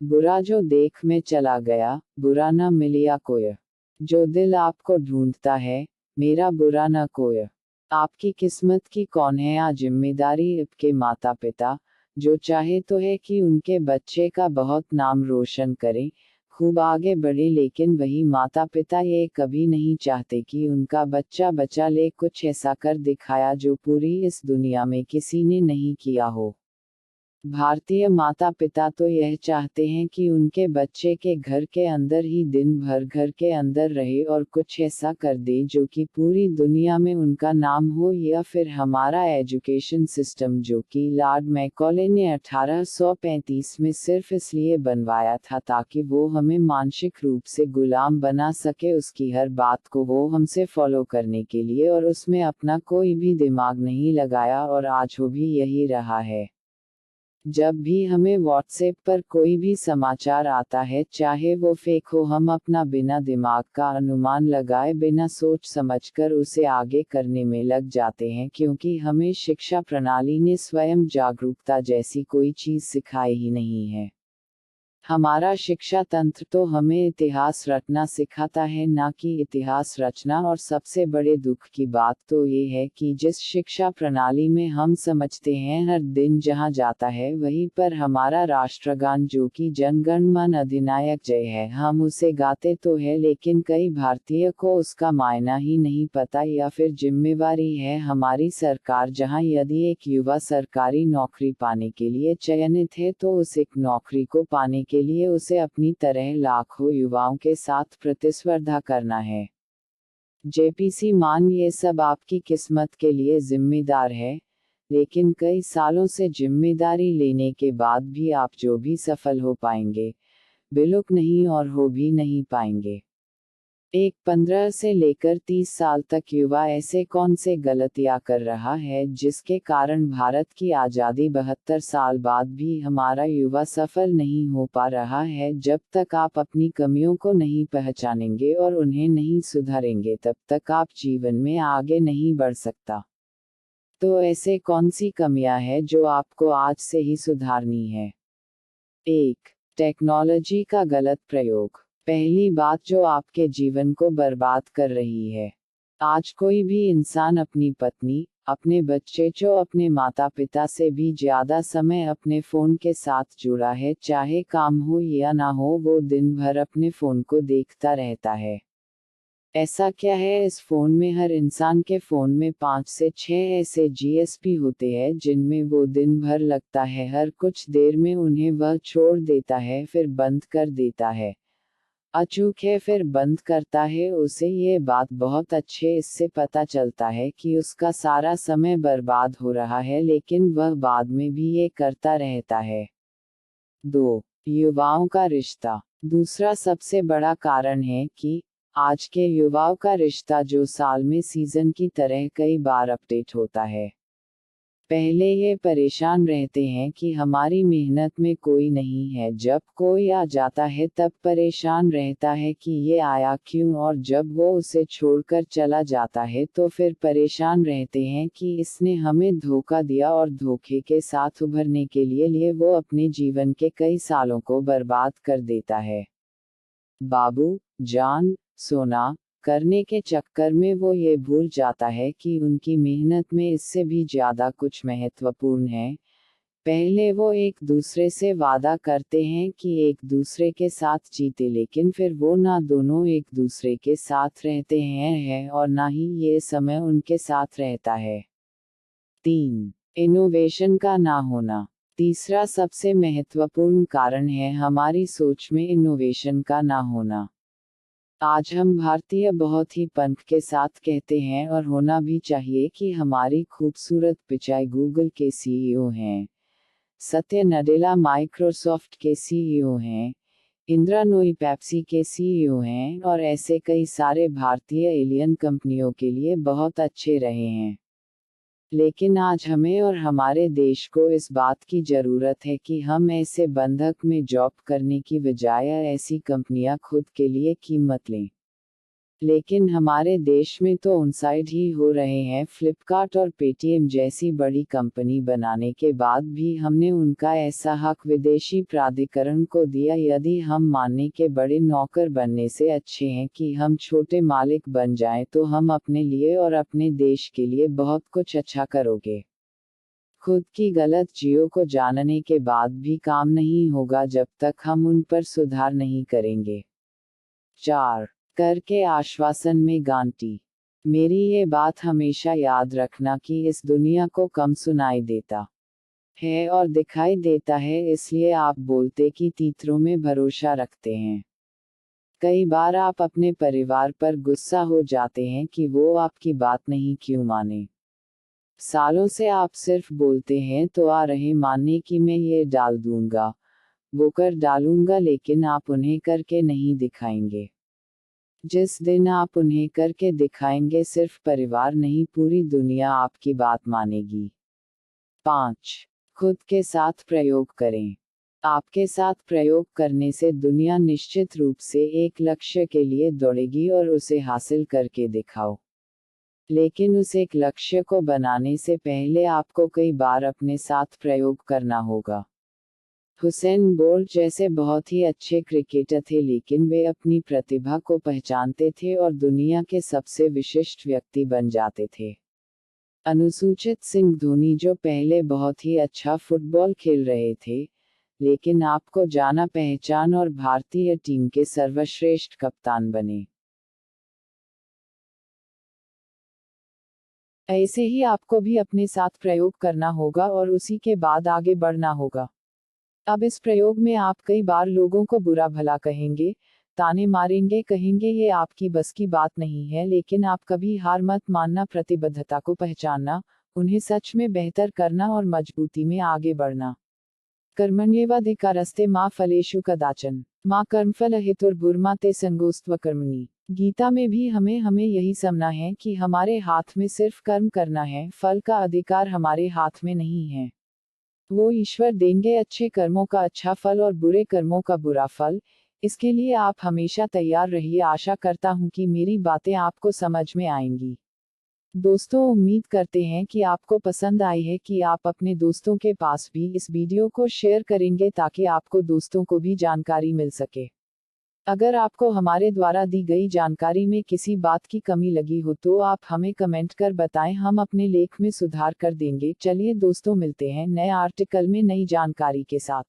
बुरा जो देख में चला गया, बुरा न मिलिया कोय। जो दिल आपको ढूंढता है, मेरा बुरा न कोय। आपकी किस्मत की कौन है आ जिम्मेदारी आपके माता पिता, जो चाहे तो है कि उनके बच्चे का बहुत नाम रोशन करें, खूब आगे बढ़े, लेकिन वही माता पिता ये कभी नहीं चाहते कि उनका बच्चा बचा ले कुछ ऐसा कर दिखाया जो पूरी इस दुनिया में किसी ने नहीं किया हो। भारतीय माता पिता तो यह चाहते हैं कि उनके बच्चे के घर के अंदर ही दिन भर घर के अंदर रहे और कुछ ऐसा कर दे जो कि पूरी दुनिया में उनका नाम हो, या फिर हमारा एजुकेशन सिस्टम जो कि लॉर्ड मैकॉले ने 1835 में सिर्फ इसलिए बनवाया था ताकि वो हमें मानसिक रूप से गुलाम बना सके, उसकी हर बात को वो हमसे फॉलो करने के लिए, और उसमें अपना कोई भी दिमाग नहीं लगाया, और आज वो भी यही रहा है। जब भी हमें व्हाट्सएप पर कोई भी समाचार आता है, चाहे वो फेक हो, हम अपना बिना दिमाग का अनुमान लगाए बिना सोच समझकर उसे आगे करने में लग जाते हैं, क्योंकि हमें शिक्षा प्रणाली ने स्वयं जागरूकता जैसी कोई चीज सिखाई ही नहीं है। हमारा शिक्षा तंत्र तो हमें इतिहास रटना सिखाता है, ना कि इतिहास रचना, और सबसे बड़े दुख की बात तो ये है कि जिस शिक्षा प्रणाली में हम समझते हैं हर दिन जहाँ जाता है वहीं पर हमारा राष्ट्रगान जो कि जन गण मन अधिनायक जय है, हम उसे गाते तो है, लेकिन कई भारतीय को उसका मायना ही नहीं पता, या फिर जिम्मेवारी है हमारी सरकार, जहाँ यदि एक युवा सरकारी नौकरी पाने के लिए चयनित है तो उस एक नौकरी को पाने के लिए उसे अपनी तरह लाखों युवाओं के साथ प्रतिस्पर्धा करना है। जेपीसी मान ये सब आपकी किस्मत के लिए जिम्मेदार है, लेकिन कई सालों से जिम्मेदारी लेने के बाद भी आप जो भी सफल हो पाएंगे, बिल्कुल नहीं, और हो भी नहीं पाएंगे। एक 15 से लेकर 30 साल तक युवा ऐसे कौन से गलतियां कर रहा है जिसके कारण भारत की आज़ादी 72 साल बाद भी हमारा युवा सफल नहीं हो पा रहा है। जब तक आप अपनी कमियों को नहीं पहचानेंगे और उन्हें नहीं सुधारेंगे, तब तक आप जीवन में आगे नहीं बढ़ सकता। तो ऐसे कौन सी कमियां हैं जो आपको आज से ही सुधारनी है? 1. टेक्नोलॉजी का गलत प्रयोग। पहली बात जो आपके जीवन को बर्बाद कर रही है। आज कोई भी इंसान अपनी पत्नी, अपने बच्चे, जो अपने माता पिता से भी ज्यादा समय अपने फोन के साथ जुड़ा है, चाहे काम हो या ना हो, वो दिन भर अपने फोन को देखता रहता है। ऐसा क्या है इस फोन में? हर इंसान के फोन में 5 से 6 ऐसे जीएसपी होते हैं जिनमें वो दिन भर लगता है, हर कुछ देर में उन्हें वह छोड़ देता है, फिर बंद कर देता है, अचूक है फिर बंद करता है। उसे ये बात बहुत अच्छे इससे पता चलता है कि उसका सारा समय बर्बाद हो रहा है, लेकिन वह बाद में भी ये करता रहता है। 2. युवाओं का रिश्ता। दूसरा सबसे बड़ा कारण है कि आज के युवाओं का रिश्ता जो साल में सीजन की तरह कई बार अपडेट होता है। पहले ये परेशान रहते हैं कि हमारी मेहनत में कोई नहीं है, जब कोई आ जाता है तब परेशान रहता है कि ये आया क्यों, और जब वो उसे छोड़कर चला जाता है तो फिर परेशान रहते हैं कि इसने हमें धोखा दिया, और धोखे के साथ उभरने के लिए वो अपने जीवन के कई सालों को बर्बाद कर देता है। बाबू जान सोना करने के चक्कर में वो ये भूल जाता है कि उनकी मेहनत में इससे भी ज्यादा कुछ महत्वपूर्ण है। पहले वो एक दूसरे से वादा करते हैं कि एक दूसरे के साथ जीते, लेकिन फिर वो ना दोनों एक दूसरे के साथ रहते हैं और ना ही ये समय उनके साथ रहता है। 3. इनोवेशन का ना होना। तीसरा सबसे महत्वपूर्ण कारण है हमारी सोच में इनोवेशन का ना होना। आज हम भारतीय बहुत ही पंख के साथ कहते हैं, और होना भी चाहिए, कि हमारी खूबसूरत पिचाई गूगल के सीईओ हैं, सत्य नडेला माइक्रोसॉफ्ट के सीईओ हैं, इंदिरा नूई पेप्सी के सीईओ हैं, और ऐसे कई सारे भारतीय एलियन कंपनियों के लिए बहुत अच्छे रहे हैं। लेकिन आज हमें और हमारे देश को इस बात की ज़रूरत है कि हम ऐसे बंधक में जॉब करने की बजाय ऐसी कंपनियां खुद के लिए कीमत लें। लेकिन हमारे देश में तो ऑनसाइड ही हो रहे हैं। फ्लिपकार्ट और पेटीएम जैसी बड़ी कंपनी बनाने के बाद भी हमने उनका ऐसा हक विदेशी प्राधिकरण को दिया। यदि हम मानने के बड़े नौकर बनने से अच्छे हैं कि हम छोटे मालिक बन जाएं, तो हम अपने लिए और अपने देश के लिए बहुत कुछ अच्छा करोगे। खुद की गलत जियो को जानने के बाद भी काम नहीं होगा जब तक हम उन पर सुधार नहीं करेंगे। 4. कर के आश्वासन में गारंटी। मेरी ये बात हमेशा याद रखना कि इस दुनिया को कम सुनाई देता है और दिखाई देता है, इसलिए आप बोलते कि तीतरों में भरोसा रखते हैं। कई बार आप अपने परिवार पर गुस्सा हो जाते हैं कि वो आपकी बात नहीं क्यों माने। सालों से आप सिर्फ बोलते हैं तो आ रहे मानने कि मैं ये डाल दूंगा, वो कर डालूंगा, लेकिन आप उन्हें करके नहीं दिखाएंगे। जिस दिन आप उन्हें करके दिखाएंगे, सिर्फ परिवार नहीं पूरी दुनिया आपकी बात मानेगी। 5. खुद के साथ प्रयोग करें। आपके साथ प्रयोग करने से दुनिया निश्चित रूप से एक लक्ष्य के लिए दौड़ेगी और उसे हासिल करके दिखाओ। लेकिन उस एक लक्ष्य को बनाने से पहले आपको कई बार अपने साथ प्रयोग करना होगा। हुसैन बोल्ट जैसे बहुत ही अच्छे क्रिकेटर थे, लेकिन वे अपनी प्रतिभा को पहचानते थे और दुनिया के सबसे विशिष्ट व्यक्ति बन जाते थे। अनुसूचित सिंह धोनी जो पहले बहुत ही अच्छा फुटबॉल खेल रहे थे, लेकिन आपको जाना पहचान और भारतीय टीम के सर्वश्रेष्ठ कप्तान बने। ऐसे ही आपको भी अपने साथ प्रयोग करना होगा और उसी के बाद आगे बढ़ना होगा। अब इस प्रयोग में आप कई बार लोगों को बुरा भला कहेंगे, ताने मारेंगे, कहेंगे ये आपकी बस की बात नहीं है, लेकिन आप कभी हार मत मानना, प्रतिबद्धता को पहचानना, उन्हें सच में बेहतर करना और मजबूती में आगे बढ़ना। कर्मण्येवाधिकारस्ते मा फलेषु कदाचन मा कर्मफल हेतुर्भुर्मा ते संगोस्त्व कर्मणि। गीता में भी हमें यही समझना है कि हमारे हाथ में सिर्फ कर्म करना है, फल का अधिकार हमारे हाथ में नहीं है। वो ईश्वर देंगे अच्छे कर्मों का अच्छा फल और बुरे कर्मों का बुरा फल। इसके लिए आप हमेशा तैयार रहिए। आशा करता हूँ कि मेरी बातें आपको समझ में आएंगी। दोस्तों, उम्मीद करते हैं कि आपको पसंद आई है, कि आप अपने दोस्तों के पास भी इस वीडियो को शेयर करेंगे ताकि आपको दोस्तों को भी जानकारी मिल सके। अगर आपको हमारे द्वारा दी गई जानकारी में किसी बात की कमी लगी हो तो आप हमें कमेंट कर बताएं, हम अपने लेख में सुधार कर देंगे। चलिए दोस्तों, मिलते हैं नए आर्टिकल में नई जानकारी के साथ।